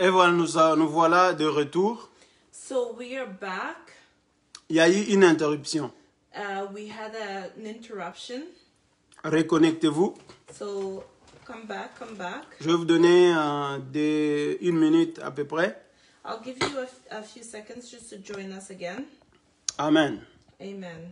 Et voilà, nous voilà de retour. So we are back. Il y a eu une interruption. We had an interruption. Reconnectez-vous. So come back. Je vais vous donner 1 minute à peu près. I'll give you a few seconds just to join us again. Amen. Amen.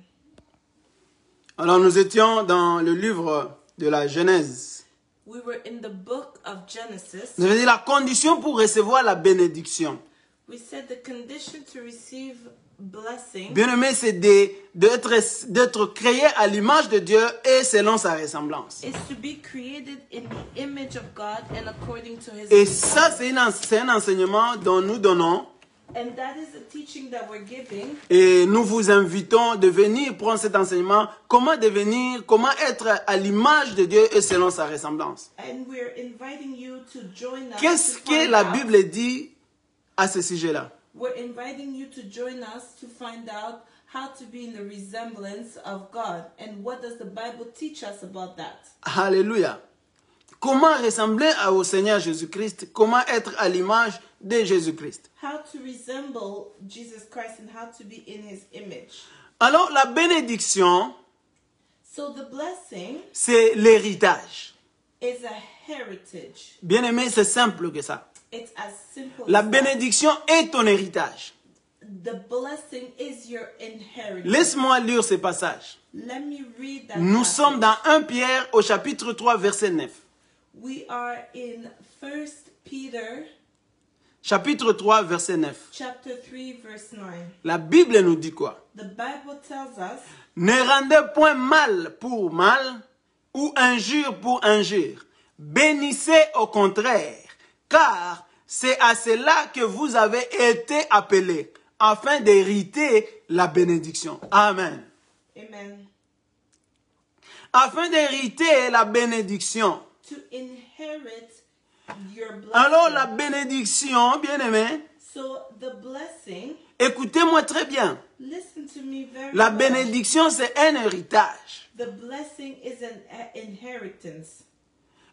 Alors nous étions dans le livre de la Genèse. We were in the book of Genesis. Nous avons dit la condition pour recevoir la bénédiction. We said the condition to receive blessing Bien-aimé, c'est d'être créé à l'image de Dieu et selon sa ressemblance. is to be created in the image of God and according to His Et image. ça, c'est un enseignement dont nous donnons. And that is the teaching that we're giving. Et nous vous invitons de venir prendre cet enseignement. Comment être à l'image de Dieu et selon sa ressemblance. And we're inviting you to join us. Qu'est-ce to que find la out- Bible dit à ce sujet-là? We're inviting you to join us to find out how to be in the resemblance of God. And what does the Bible teach us about that? Alléluia. Comment ressembler au Seigneur Jésus-Christ? Comment être à l'image de Jésus-Christ? How to resemble Jesus Christ and how to be in His image. Alors, la bénédiction, So the blessing c'est l'héritage. is a heritage. Bien aimé, c'est simple que ça. It's as simple La as that. bénédiction est ton héritage. The blessing is your inheritance. Laisse-moi lire ce passage. Let me read that. Nous passage. sommes dans 1 Pierre au chapitre 3, verset 9. We are in 1 Peter Chapitre 3, verset 9. chapter 3 verse 9. La Bible nous dit quoi? The Bible tells us, Ne rendez point mal pour mal ou injure pour injure. Bénissez au contraire, car c'est à cela que vous avez été appelés, afin d'hériter la bénédiction. Amen. Amen. Afin d'hériter la bénédiction. To inherit your blessing. Alors la bénédiction, bien aimé, So the blessing, écoutez-moi très bien. listen to me very La well. bénédiction, c'est un héritage. The blessing is an inheritance.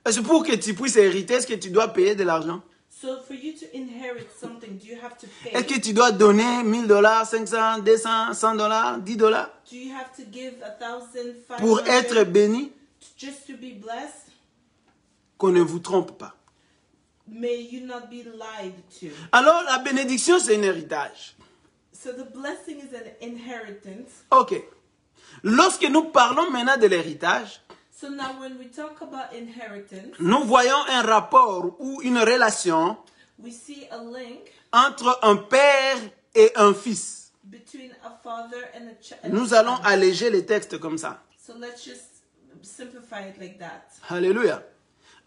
Est-ce pour que tu puisses hériter, est-ce que tu dois payer de l'argent? So for you to inherit something, do you have to pay? Est-ce que tu dois donner 1000 $, 500, 200, 100 $, 10 $? Do you have to give 1,500 Pour être béni? just to be blessed? Qu'on ne vous trompe pas. May you not be lied to. Alors, la bénédiction, c'est un héritage. So the blessing is an inheritance. Ok. Lorsque nous parlons maintenant de l'héritage, So now when we talk about inheritance, nous voyons un rapport ou une relation we see a link entre un père et un fils. between a father and a child. Nous allons alléger les textes comme ça. So let's just simplify it like that. Alléluia.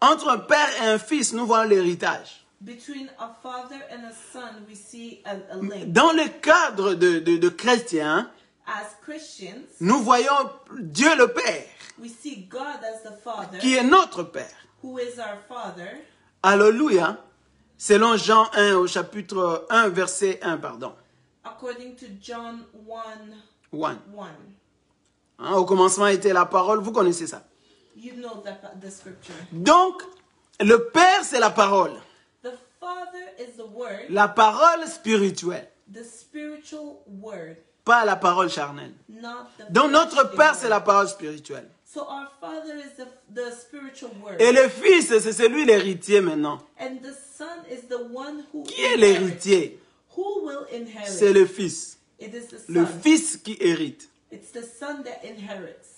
Entre un père et un fils, nous voyons l'héritage. Between a father and a son, we see a link. Dans le cadre de chrétiens, As Christians, nous voyons Dieu le Père, we see God as the Father, qui est notre Père. who is our Father, Alléluia. Selon Jean 1 au chapitre 1, verset 1, pardon. according to John 1:1. 1. Hein, au commencement était la parole, vous connaissez ça. You know the scripture. Donc, le Père, c'est la parole. The Father is the Word, La parole spirituelle, the spiritual Word, pas la parole charnelle. not the Donc, notre fleshly Père, word. c'est la parole spirituelle. So our Father is the spiritual Word. Et le Fils, c'est celui l'héritier maintenant. And the Son is the one who Qui est inherits. l'héritier? Who will inherit? C'est le Fils. It is the Le Son. Fils qui hérite. It's the Son that inherits.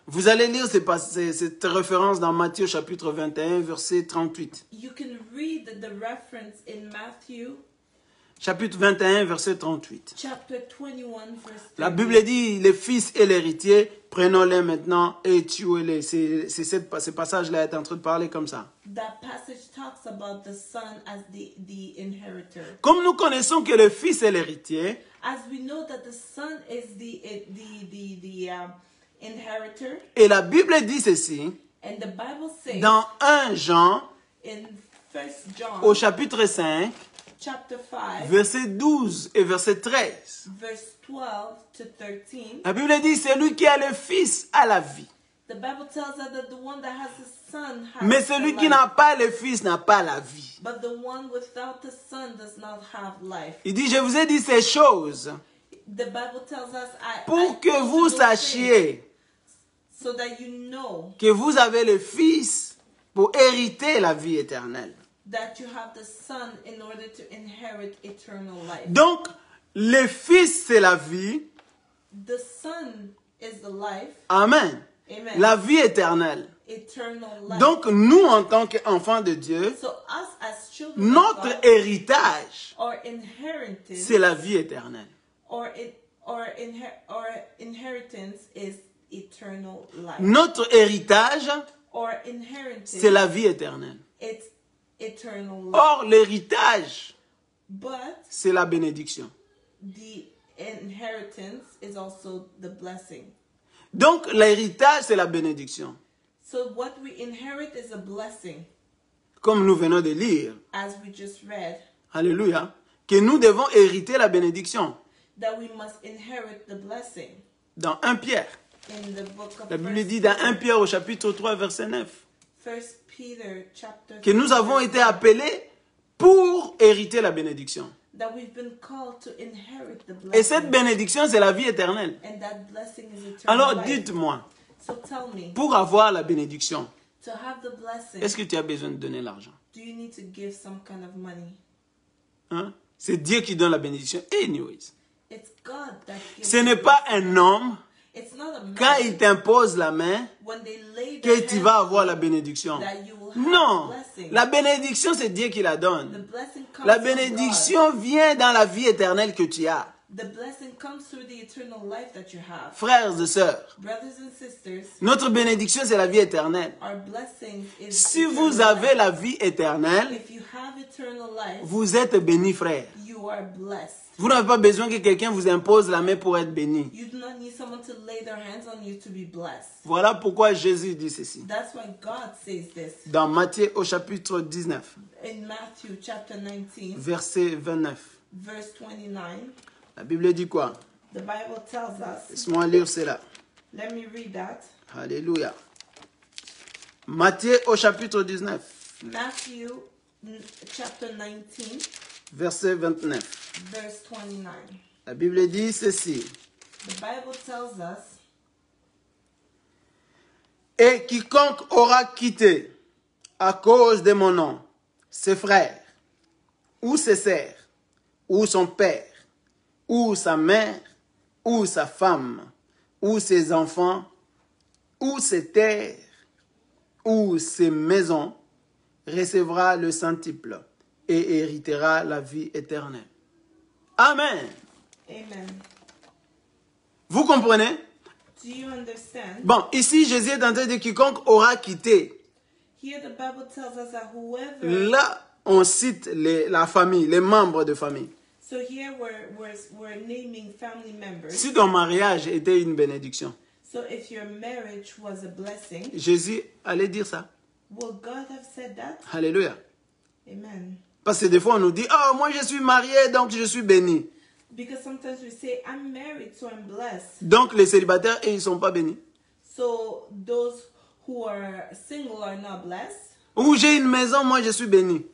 Vous allez lire cette référence dans Matthieu chapitre 21, verset 38. You can read the reference in Matthew Chapitre 21, verset 38. chapter 21 verse 30. La Bible dit, les fils et l'héritier, prenons-les maintenant et tuez-les. Ce passage-là est en train de parler comme ça. That passage talks about the son as the inheritor. Comme nous connaissons que le fils est l'héritier, As we know that the son is the inheritor, et la Bible dit ceci, and the Bible says dans 1 Jean, in 1 John au chapitre 5, chapter 5 verset 12 et verset 13. verse 12 to 13, La Bible dit, celui qui a le fils a la vie. The Bible tells us that the one that has the Son has Mais the celui qui life, n'a pas le Fils n'a pas la vie. but the one without the Son does not have life. Il dit, je vous ai dit ces choses The Bible tells us, I pour que told you vous those things sachiez so that you know que vous avez le Fils pour hériter la vie éternelle. that you have the Son in order to inherit eternal life. Donc, le Fils, c'est la vie. The Son is the life. Amen. Amen. La vie éternelle. Eternal life. Donc, nous, en tant qu'enfants de Dieu, So us as children of notre God, héritage, our inheritance, c'est la vie éternelle. our inheritance is eternal life. Notre héritage, Our inheritance, c'est la vie éternelle. it's eternal life. Or, l'héritage, But c'est la bénédiction. the inheritance is also the blessing. Donc, l'héritage, c'est la bénédiction. So what we inherit is a blessing, Comme nous venons de lire, as we just read, alléluia, que nous devons hériter la bénédiction. that we must inherit the blessing. Dans 1 Pierre, In the book of la Bible dit dans 1 Pierre au chapitre 3, verset 9, First Peter chapter que nous 3, avons été appelés pour hériter la bénédiction. that we've been called to inherit the Et cette blessing, bénédiction, c'est la vie éternelle. and that blessing is eternal Alors life. dites-moi, So tell me, pour avoir la bénédiction, to have the blessing, est-ce que tu as besoin de donner l'argent? do you need to give some kind of money? Hein? C'est Dieu qui donne la bénédiction. Anyways, It's God that gives. ce n'est pas un homme, It's not a man quand il t'impose la main, when they lay que their tu hands vas avoir la bénédiction. that you will have Non, the blessing. la bénédiction, c'est Dieu qui la The donne. blessing comes La from bénédiction vient dans la vie éternelle que tu as. God. The blessing comes through the eternal life that you have. Frères et sœurs, Brothers and sisters, notre bénédiction, c'est la vie éternelle. our blessing is Si eternal vous avez life. la vie éternelle, If you have eternal life, vous êtes bénis, frères. you are blessed. Vous n'avez pas besoin que quelqu'un vous impose la main pour être béni. You do not need someone to lay their hands on you to be blessed. Voilà pourquoi Jésus dit ceci. That's why God says this Dans Matthieu au chapitre 19, in Matthew chapter 19, verset 29. verse 29. La Bible dit quoi? The Bible tells us, Laisse-moi lire cela. let me read that. Alléluia. Matthieu au chapitre 19, Matthew chapter 19, verset 29. verse 29. La Bible dit ceci. The Bible tells us, Et quiconque aura quitté à cause de mon nom ses frères, ou ses sœurs, ou son père, ou sa mère, ou sa femme, ou ses enfants, ou ses terres, ou ses maisons, recevra le centuple et héritera la vie éternelle. Amen. Amen. Vous comprenez? Do you understand? Bon, ici Jésus est en train de dire quiconque aura quitté. Here the Bible tells us that whoever, Là, on cite la famille, les membres de famille. so here we're naming family members. Si ton mariage était une bénédiction, So if your marriage was a blessing, Jésus allait dire ça. will God have said that? Alléluia. Amen. Parce que des fois, on nous dit, oh, moi je suis marié, donc je suis béni. Because sometimes we say, I'm married, so I'm blessed. Donc les célibataires, ils ne sont pas bénis. So those who are single are not blessed. Ou j'ai une maison, moi je suis béni.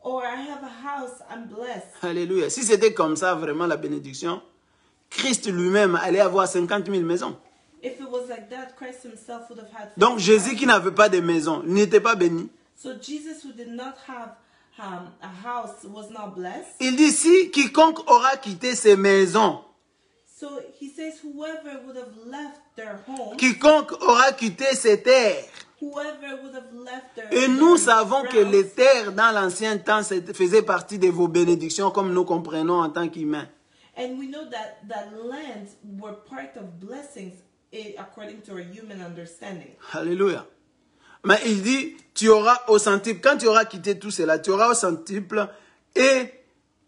Or I have a house, I'm blessed. Alléluia. Si c'était comme ça, vraiment la bénédiction, Christ lui-même allait avoir 50 000 maisons. If it was like that, Christ himself would have had. Donc 55. Jésus qui n'avait pas de maison n'était pas béni. So Jesus, who did not have a house, was not blessed. Il dit, si quiconque aura quitté ses maisons, So he says, whoever would have left their home, quiconque aura quitté ses terres. whoever would have left their Et nous their savons que grounds, les terres dans l'ancien temps faisaient partie de vos bénédictions comme nous comprenons en tant qu'humains. and we know that lands were part of blessings according to our human understanding. Alléluia. Mais il dit, tu auras au centuple, quand tu auras quitté tout cela, tu auras au centuple et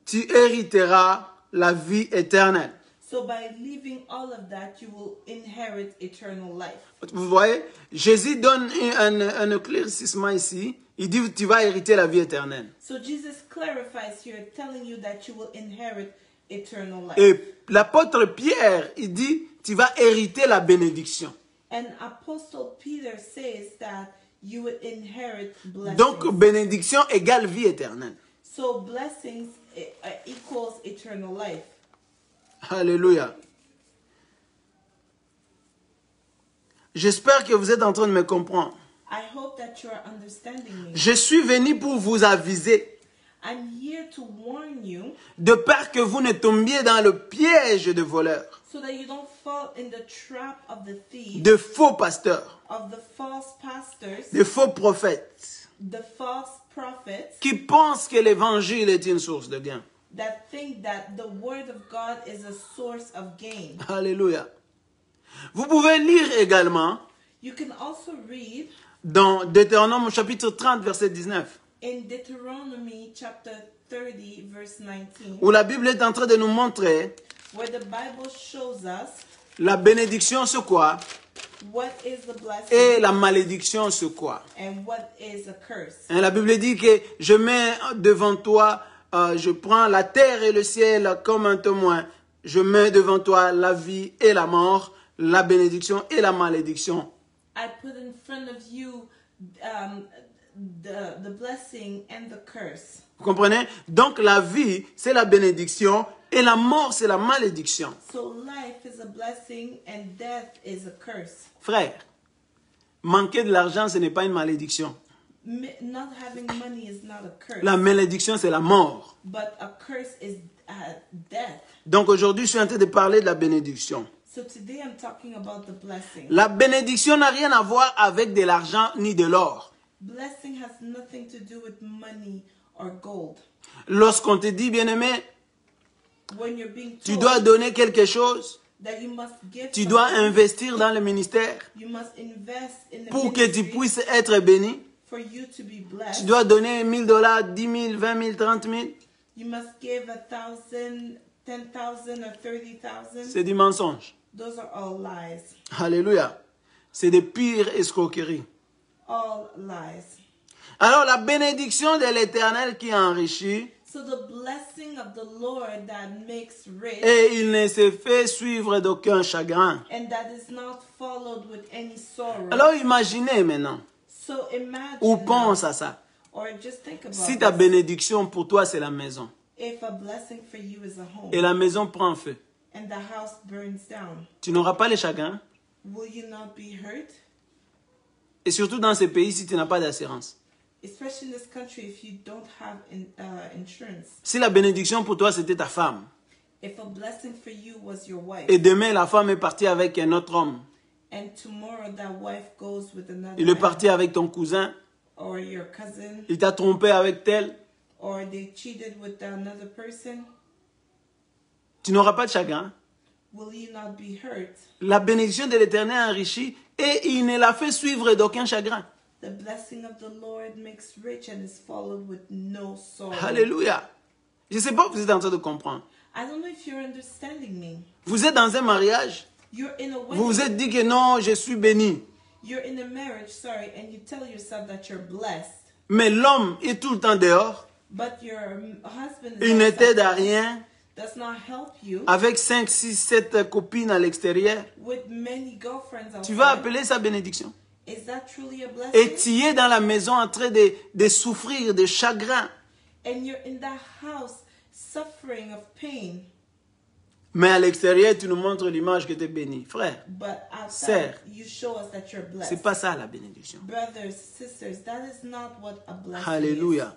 tu hériteras la vie éternelle. So by leaving all of that, you will inherit eternal life. Vous voyez, Jésus donne un éclaircissement ici. Il dit, tu vas hériter la vie éternelle. So Jesus clarifies here, telling you that you will inherit eternal life. Et l'apôtre Pierre, il dit, tu vas hériter la bénédiction. And Apostle Peter says that you would inherit blessings. Donc, bénédiction égale vie éternelle. So blessings equals eternal life. Alléluia. J'espère que vous êtes en train de me comprendre. I hope that you are understanding me. Je suis venu pour vous aviser, I'm here to warn you de peur que vous ne tombiez dans le piège de voleurs, so that you don't fall in the trap of the thief, de faux pasteurs, of the false pastors, de faux prophètes, the false prophets qui pensent que l'évangile est une source de gain. that think that the word of God is a source of gain. Alléluia. Vous pouvez lire également You can also read dans Deutéronome chapitre 30, verset 19, in Deuteronomy chapter 30 verse 19 où la Bible est en train de nous montrer where the Bible shows us la bénédiction c'est quoi what is the blessing et la malédiction c'est quoi. and what is a curse. La Bible dit que je mets devant toi, je prends la terre et le ciel comme un témoin. Je mets devant toi la vie et la mort, la bénédiction et la malédiction. I put in front of you the blessing and the curse. Vous comprenez? Donc la vie, c'est la bénédiction et la mort, c'est la malédiction. So life is a blessing and death is a curse. Frère, manquer de l'argent, ce n'est pas une malédiction. Not having money is not a curse. La malédiction, c'est la mort. But a curse is death. Donc aujourd'hui, je suis en train de parler de la bénédiction. So today I'm talking about the blessing. La bénédiction n'a rien à voir avec de l'argent ni de l'or. Blessing has nothing to do with money or gold. Lorsqu'on te dit, bien-aimé, When you're being tu told dois donner quelque chose, that you must give tu dois something, investir dans le ministère you must invest in the pour que tu ministry puisses être béni. for you to be Tu blessed. dois donner $1000, 10 000, 20 000, 30 000. You must give 1,000, 10,000 or 30,000. C'est du mensonge. Those are all lies. Alléluia. C'est des pires escroqueries. All lies. Alors la bénédiction de l'Éternel qui enrichit, So the blessing of the Lord that makes rich et il ne se fait suivre d'aucun chagrin. and that is not followed with any sorrow. Alors imaginez maintenant, So imagine ou now, pense à ça. or just think about Si ta this. bénédiction pour toi c'est la maison, If a blessing for you is a home et la maison prend feu, and the house burns down, tu n'auras pas les chagrins. will you not be hurt? Et surtout dans ces pays si tu n'as pas d'assurance. Especially in this country if you don't have insurance. Si la bénédiction pour toi c'était ta femme, If a blessing for you was your wife, et demain la femme est partie avec un autre homme, and tomorrow that wife goes with another il est man, parti avec ton cousin, or your cousin, il t'a trompé avec tel, or they cheated with another person, tu n'auras pas de chagrin. will you not be hurt? La bénédiction de l'Éternel enrichit et il ne la fait suivre d'aucun chagrin. The blessing of the Lord makes rich and is followed with no sorrow. Alléluia. Je ne sais pas si vous êtes en train de comprendre. I don't know if you're understanding me. Vous êtes dans un mariage, You're in a wedding. vous vous êtes dit que non, je suis béni. You're in a marriage, and you tell yourself that you're blessed. Mais l'homme est tout le temps dehors, But your husband is il ne outside, t'aide à rien, does not help you, avec 5, 6, 7 copines à l'extérieur. with many girlfriends Tu vas outside. appeler ça bénédiction. Is that truly a blessing? Et tu es dans la maison en train de souffrir, de chagrin. And you're in that house suffering of pain. Mais à l'extérieur, tu nous montres l'image que tu es béni. Frère, But outside, Sir, you show us that you're blessed. c'est pas ça la bénédiction. Brothers, sisters, that is not what a blessing is. Alléluia.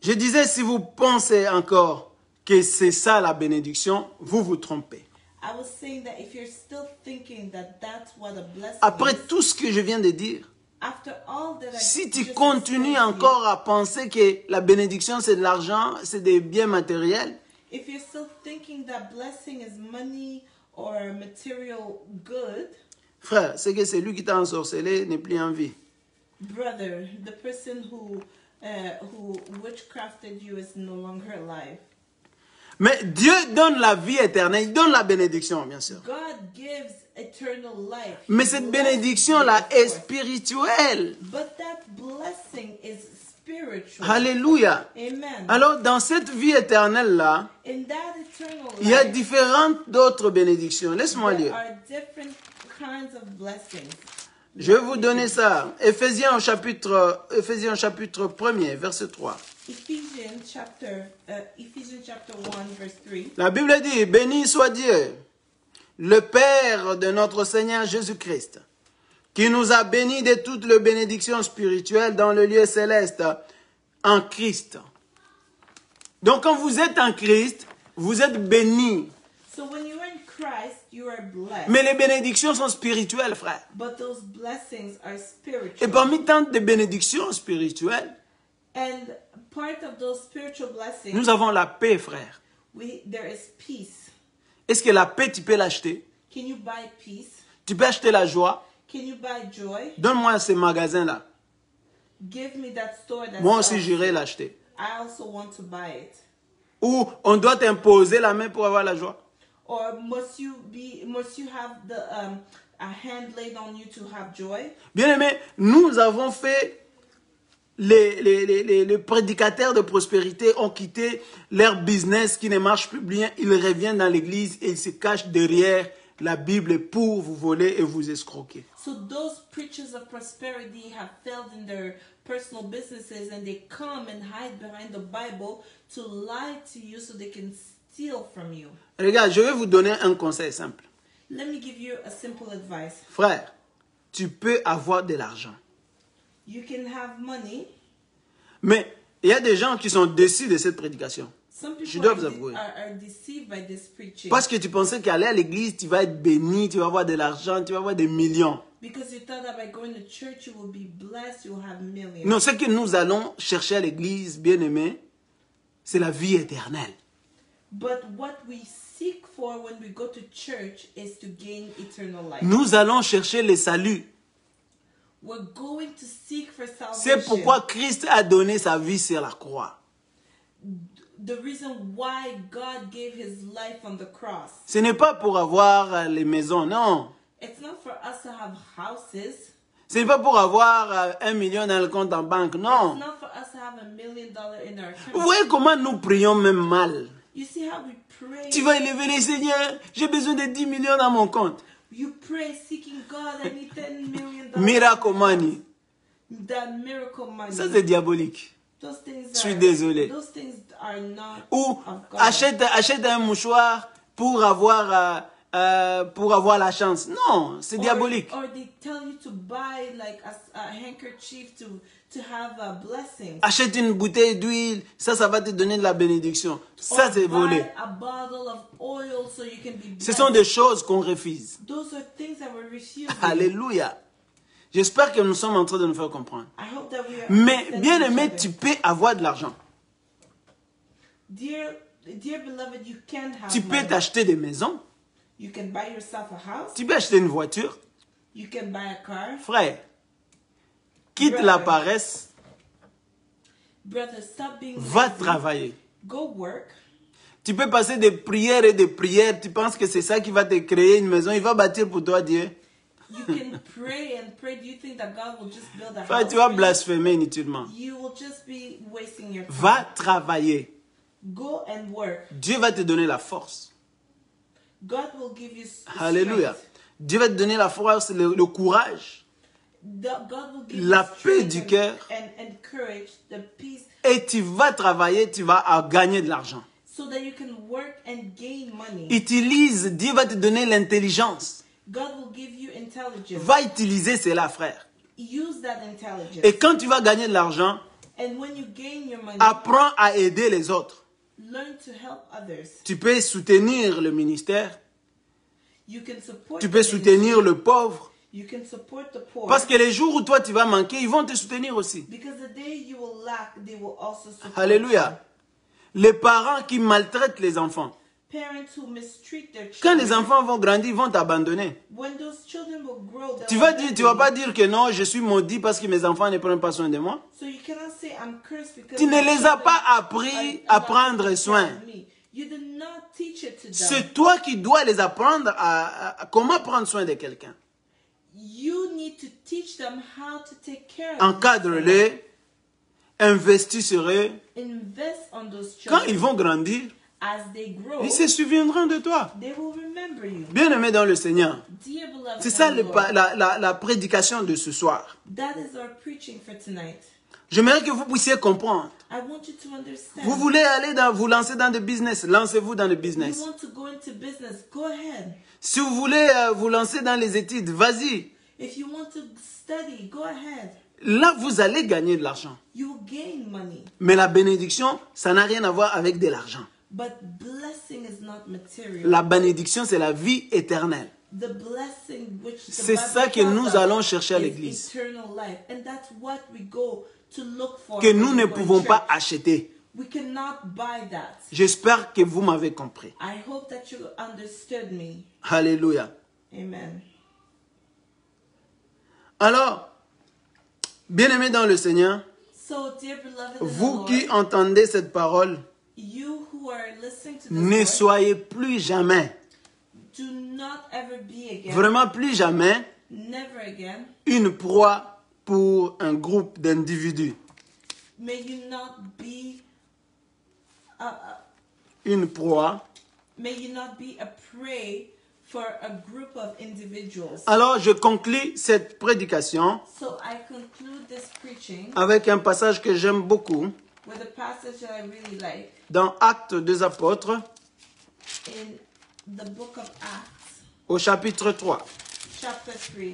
Je disais, si vous pensez encore que c'est ça la bénédiction, vous vous trompez. I was saying that if you're still thinking that that's what a blessing Après is, tout ce que je viens de dire, after all that I si tu just continues explained to you, encore à penser que la bénédiction c'est de l'argent, c'est des biens matériels, if you're still thinking that blessing is money or material good, frère, c'est que celui qui t'a ensorcelé n'est plus en vie. brother, the person who witchcrafted you is no longer alive. Mais Dieu donne la vie éternelle, il donne la bénédiction, bien sûr. God gives eternal life. Mais He cette blesses bénédiction-là you, of est course. spirituelle. But that blessing is spiritual. Alléluia. Amen. Alors, dans cette vie éternelle-là, In that eternal il y a life, différentes d'autres bénédictions. Laisse-moi there lire. are different kinds of blessings. Je vais vous donner ça. Éphésiens chapitre 1er, verset 3. Ephesians chapter 1, verse 3. La Bible dit, béni soit Dieu, le Père de notre Seigneur Jésus-Christ, qui nous a bénis de toutes les bénédictions spirituelles dans le lieu céleste en Christ. Donc quand vous êtes en Christ, vous êtes bénis. So when you're in Christ, you are blessed. Mais les bénédictions sont spirituelles, frère. But those blessings are Et spiritual. parmi tant de bénédictions spirituelles, And part of those spiritual blessings, nous avons la paix, frère. there is peace. Est-ce que la paix, tu peux l'acheter? Can you buy peace? Tu peux acheter la joie? Can you buy joy? Donne-moi ces magasins-là. Give me that store that Moi aussi, sells. j'irai l'acheter. I also want to buy it. Ou on doit t'imposer la main pour avoir la joie. Or must you have a hand laid on you to have joy? Bien aimé, nous avons fait, les prédicateurs de prospérité ont quitté leur business qui ne marche plus bien. Ils reviennent dans l'église et ils se cachent derrière la Bible pour vous voler et vous escroquer. So those preachers of prosperity have failed in their personal businesses and they come and hide behind the Bible to lie to you so they can steal from you. Regarde, je vais vous donner un conseil simple. Let me give you a simple advice. Frère, tu peux avoir de l'argent. You can have money. Mais il y a des gens qui sont déçus de cette prédication. Some Je people dois vous avouer. are deceived by this preaching. Parce que tu pensais qu'aller à l'église, tu vas être béni, tu vas avoir de l'argent, tu vas avoir des millions. Because you thought that by going to church you will be blessed, you will have millions. Non, ce que nous allons chercher à l'église, bien aimé, c'est la vie éternelle. But what we seek for when we go to church is to gain eternal life. Nous allons chercher le salut. We're going to seek for salvation. C'est pourquoi Christ a donné sa vie sur la croix. The reason why God gave his life on the cross. Ce n'est pas pour avoir les maisons, non. It's not for us to have houses. Ce n'est pas pour avoir 1 million dans le compte en banque, non. It's not for us to have $1 million in our Vous account. voyez comment nous prions même mal. You see how we pray? Tu vas élever les seigneurs, j'ai besoin de 10 millions dans mon compte. You pray seeking God, I need $10 million. Miracle money. That miracle money. Ça c'est diabolique. Those things Je suis désolé. Those things are not Ou of God. achète un mouchoir pour avoir la chance. Non, c'est diabolique. Or they tell you to buy like a handkerchief to have a blessing. Achète une bouteille d'huile, ça va te donner de la bénédiction. Ça Or c'est volé. buy a bottle of oil so you can be blessed. Ce sont des choses qu'on refuse. Those are things that we're refusing. Alléluia. J'espère que nous sommes en train de nous faire comprendre. I hope that we are Mais understanding bien each aimé, other. tu peux avoir de l'argent. Dear beloved, you can have Tu peux money. t'acheter des maisons. You can buy yourself a house. Tu peux acheter une voiture. You can buy a car. Frère, quitte Brother. la paresse, Brother, stop being va lazy. travailler. Go work. Tu peux passer des prières et des prières. Tu penses que c'est ça qui va te créer une maison. Il va bâtir pour toi, Dieu. You can pray and pray. Do you think that God will just build a Frère, house tu vas for you? blasphémer inutilement. You will just be wasting your time. Va travailler. Go and work. Dieu va te donner la force. God will give you Alléluia. strength. Dieu va te donner la force, le courage. God will give La you paix strength du cœur. and courage, the peace, Et tu vas travailler, tu vas gagner de l'argent. so that you can work and gain money. Utilise, Dieu va te donner l'intelligence. God will give you intelligence. Va utiliser cela, frère. Use that intelligence. Et quand tu vas gagner de l'argent, And when you gain your money, apprends à aider les autres. learn to help others. Tu peux soutenir le ministère. You can support Tu the peux soutenir ministry. le pauvre. You can support the poor. Parce que les jours où toi tu vas manquer, ils vont te soutenir aussi. Because the day you will lack, they will also support Alléluia. Les parents qui maltraitent les enfants. you. Parents who mistreat their Quand children. les enfants vont grandir, ils vont t'abandonner. When those children will grow, they'll Tu vas pas abandon dire que non, je suis maudit parce que mes enfants ne prennent pas soin de moi. you. So you cannot say I'm cursed because Tu ne my les as children pas appris are à not prendre taking soin. care of me. You did not teach it to them. C'est toi qui dois les apprendre à comment prendre soin de quelqu'un. You need to teach them how to take care of them. Encadre-les, investis sur eux. Invest on those Quand children. ils vont grandir, as they grow, ils se souviendront de toi. they will remember you. Bien-aimé dans le Seigneur, Dear beloved c'est ça in the Lord, la prédication de ce soir. that is our preaching for tonight. J'aimerais que vous puissiez comprendre. I want you to understand. Vous voulez vous lancer dans le business, lancez-vous dans le You business. want to go into business, go ahead. Si vous voulez vous lancer dans les études, vas-y. If you want to study, go ahead. Là, vous allez gagner de l'argent. You will gain money. Mais la bénédiction, ça n'a rien à voir avec de l'argent. But blessing is not material. La bénédiction, c'est la vie éternelle. The blessing which the C'est Bible ça que tells nous us allons chercher à is l'église. eternal life. And that's what we go to look for. Que when nous we ne go in pouvons pas church. acheter. We cannot buy that. J'espère que vous m'avez compris. I hope that you understood me. Alléluia. Amen. Alors, bien-aimés dans le Seigneur, So, dear beloved in the vous Lord, qui entendez cette parole, you who are listening to this ne word, soyez plus jamais, do not ever be again, vraiment plus jamais, never again, une proie pour un groupe d'individus. may you not be Une proie. may you not be a prey for a group of individuals. Alors, je conclus cette prédication So I conclude this preaching avec un passage que j'aime beaucoup with a passage that I really like dans Actes des Apôtres, in the book of Acts, au chapitre 3, chapter 3,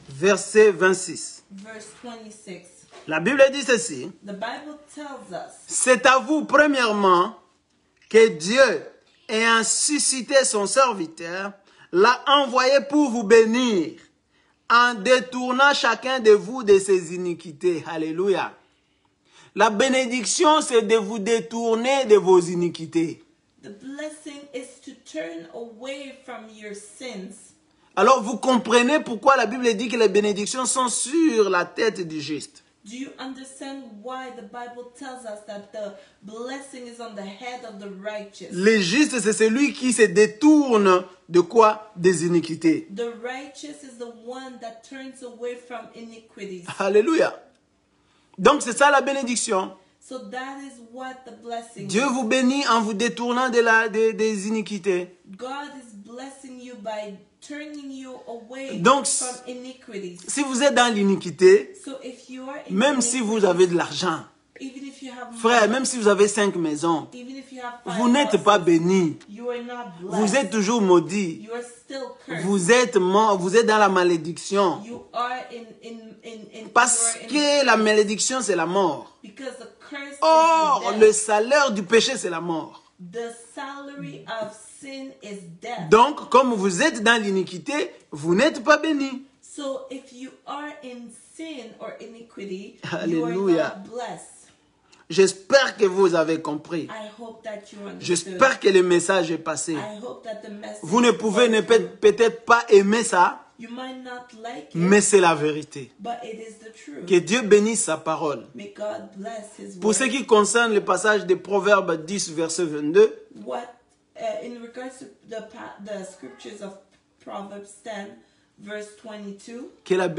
verset 26. verse 26. La Bible dit ceci: The Bible tells us, c'est à vous, premièrement, que Dieu, ayant suscité son serviteur, l'a envoyé pour vous bénir, en détournant chacun de vous de ses iniquités. Alléluia. La bénédiction, c'est de vous détourner de vos iniquités. the blessing is to turn away from your sins. Alors, vous comprenez pourquoi la Bible dit que les bénédictions sont sur la tête du juste. Do you understand why the Bible tells us that the blessing is on the head of the righteous? Le juste, c'est celui qui se détourne de quoi? Des iniquités. The righteous is the one that turns away from iniquities. Alléluia. Donc, c'est ça la bénédiction. So that is what the blessing Dieu is. vous bénit en vous détournant des iniquités. God is blessing you by turning you away Donc, from iniquities. si vous êtes dans l'iniquité, So if you are in même si vous avez de l'argent, even if you have frère, money, même si vous avez 5 maisons, even if you have vous 5 n'êtes pas houses, béni. you are not blessed. Vous êtes toujours maudit. You are still cursed. Vous êtes mort, vous êtes dans la malédiction. You are in Parce you are in- que la malédiction, c'est la mort. because the curse Or, is le death. salaire du péché, c'est la mort. The salary of sin is death. Donc, comme vous êtes dans l'iniquité, vous n'êtes pas béni. So if you are in sin or iniquity, you Alléluia. are not blessed. J'espère que vous avez compris. I hope that you understood. J'espère que le message est passé. I hope that the message Vous ne pouvez peut-être pas aimer ça, you might not like it, mais c'est la vérité. but it is the truth. Que Dieu bénisse sa parole. May God bless His Pour ce word. qui concerne le passage de Proverbes 10, verset 22, What in regards to the scriptures of Proverbs 10, verse 22,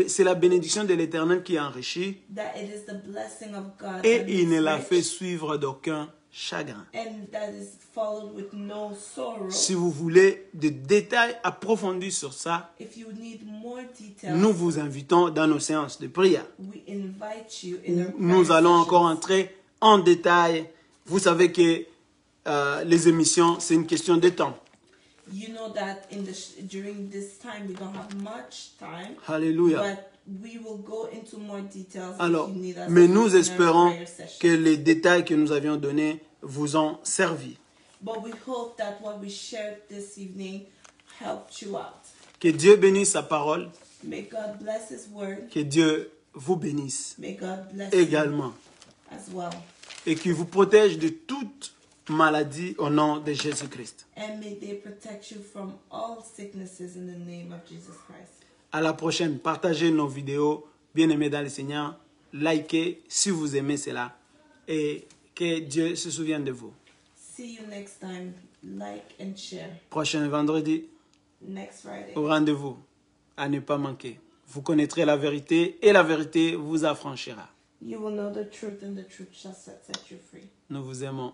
c'est la bénédiction de l'Éternel qui enrichit that it is the blessing of God et that il ne makes la rich, fait suivre d'aucun chagrin. and that is followed with no sorrow. Si vous voulez des détails approfondis sur ça, If you need more details, nous vous invitons dans nos séances de prière. we invite you in Où our nous prayer allons sessions. encore entrer en détail. Vous savez que les émissions, c'est une question de temps. You know that during this time we don't have much time, Alléluia. but we will go into more details Alors, if you need us mais in nous our espérons prayer session. que les détails que nous avions donnés vous ont servi. But we hope that what we shared this evening helped you out. Que Dieu bénisse sa parole. May God bless His word. Que Dieu vous bénisse May God bless également. you as well. Et qu'il vous protège de toute maladie au nom de Jésus-Christ. And may they protect you from all sicknesses in the name of Jesus Christ. À la prochaine. Partagez nos vidéos. Bien-aimés dans le Seigneur. Likez si vous aimez cela. Et que Dieu se souvienne de vous. See you next time. Like and share. Prochain vendredi, Next Friday. au rendez-vous. À ne pas manquer. Vous connaîtrez la vérité et la vérité vous affranchira. You will know the truth and the truth shall set you free. Nous vous aimons.